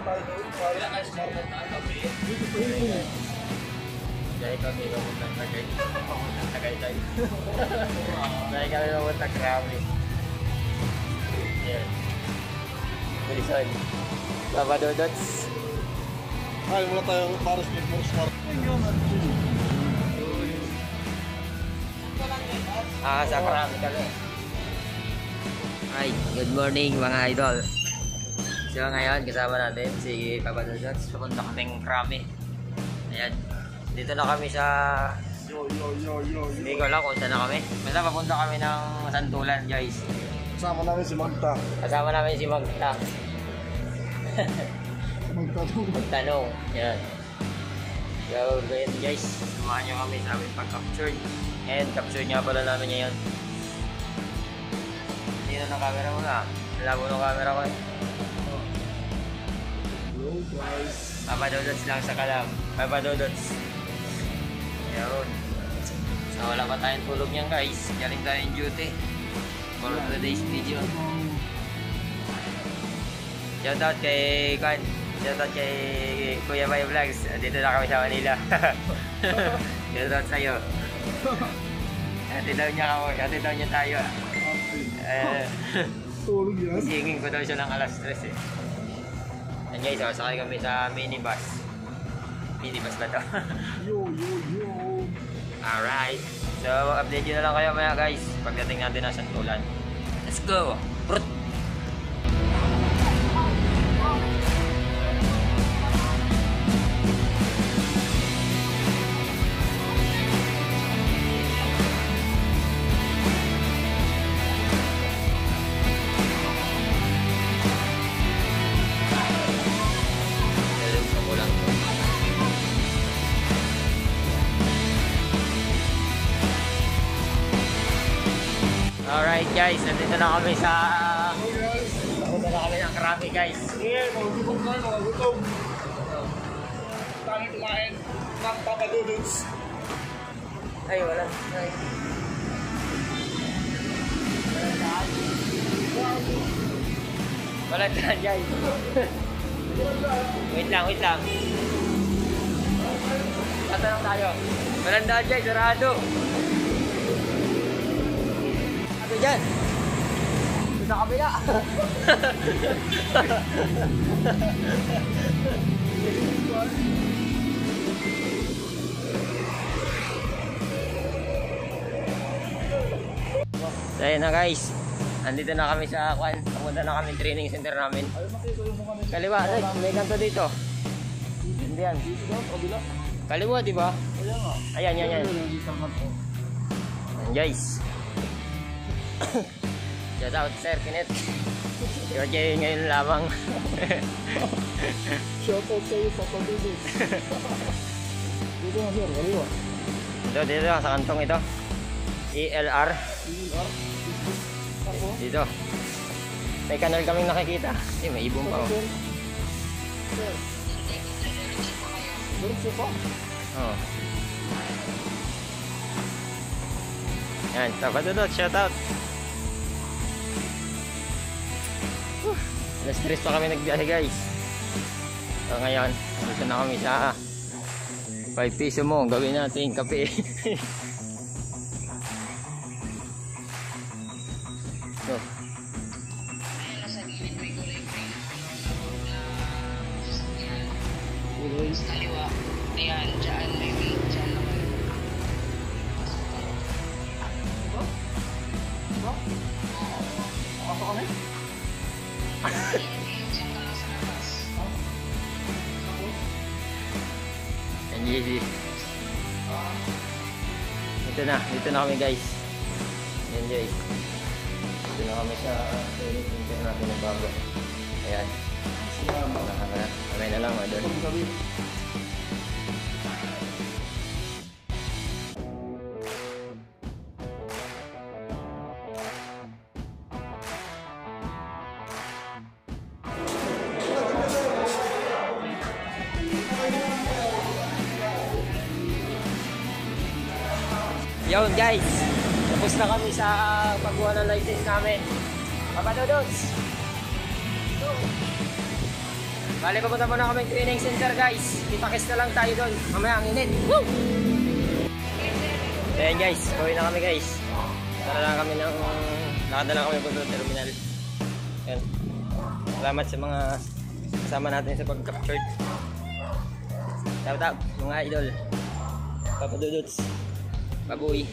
Dahil kami pamuntang Tagaytay. Dahil kami pamuntang Krabi. Yan. Bilison. Papa Dodots. Ay, mula tayong Paris with more smart. Sa Krabi kami. Hi, good morning mga idol. So ngayon kasama natin si Papa Dodots. Pupunta kaming Krabi. Ayan. Dito na kami sa... Hindi ko alam kung saan na kami. Basta papunta kami ng Santulan, guys. Kasama namin si Magta. Kasama namin si Magta. Magtanong. Yan. So, ganyan guys. Samahan nyo kami sa aming pag-capture. And capture nga pala namin ngayon. Dito na camera mo na. Labo ng camera ko eh. Hello guys. Papa Dodots lang sa kalam. Papa Dodots. Yun. So, wala pa tayong tulog niyan guys. Galing tayong duty for today's video. Shoutout kay Kwan. Shoutout kay Kuya Bay Vlogs. Dito na kami sa Manila. Shoutout sa'yo. Hatid daw niya tayo. Tulog yan. Singing ko daw siya ng alas 3 eh. And guys, sakay kami sa minibus. Minibus ba ito? Yo. Alright. So, update nyo na lang kayo maya guys. Pagdating natin na Santulan. Let's go! Brut! Alright guys, nandito na kami sa... Nandito na kami ng Krabi guys. Yeah, magugutom na, magugutom. Kami kumain ng Papa Dodots. Ay, wala. Ay. Wala dyan guys. Wait lang. Tatanong tayo. Wala dyan guys, sarado. Ano dyan? Sa kabila. So ayun na guys. Nandito na kami sa Kwan. Pumunta na kami training center namin. Kaliwa, may kanto dito. Hindi yan. Kaliwa, di ba? Ayan. Ayan guys. Shout out Sir Kinet. You're jay ngayon lamang. Shout out sa'yo, Papa Dodots. Dito na sir, kaliwa. Dito sa kantong ito. ELR. Dito. May kanal kaming nakikita. May ibon pa. Oh. Yan, Papa Dodots, shout out. Alas 3 pa kami nagbiyahe guys. So ngayon, dito na kami sa 5 piso mo, gawin natin kape. So. Kaliwa. Ayan, dyan, maybe. Dyan naman. Pasok kami? Dyan ka lang sa labas. NGC. Dito na kami guys. Enjoy. Dito na kami sa training center natin ng bago. Ayan. Kamay na lang, doon. Yun guys, tapos na kami sa pagkuha ng license namin. Papa Dodots! Bale, pupunta muna kami training center guys. Kita-kiss na lang tayo doon. Mamaya ang init. Woo! Ayan guys, gawin na kami guys. Tara lang kami ng... Lakad na lang kami punta sa terminal. Ayan. Salamat sa mga kasama natin sa pag-capture. Shout out mga idol. Papa Dudots. Babuy.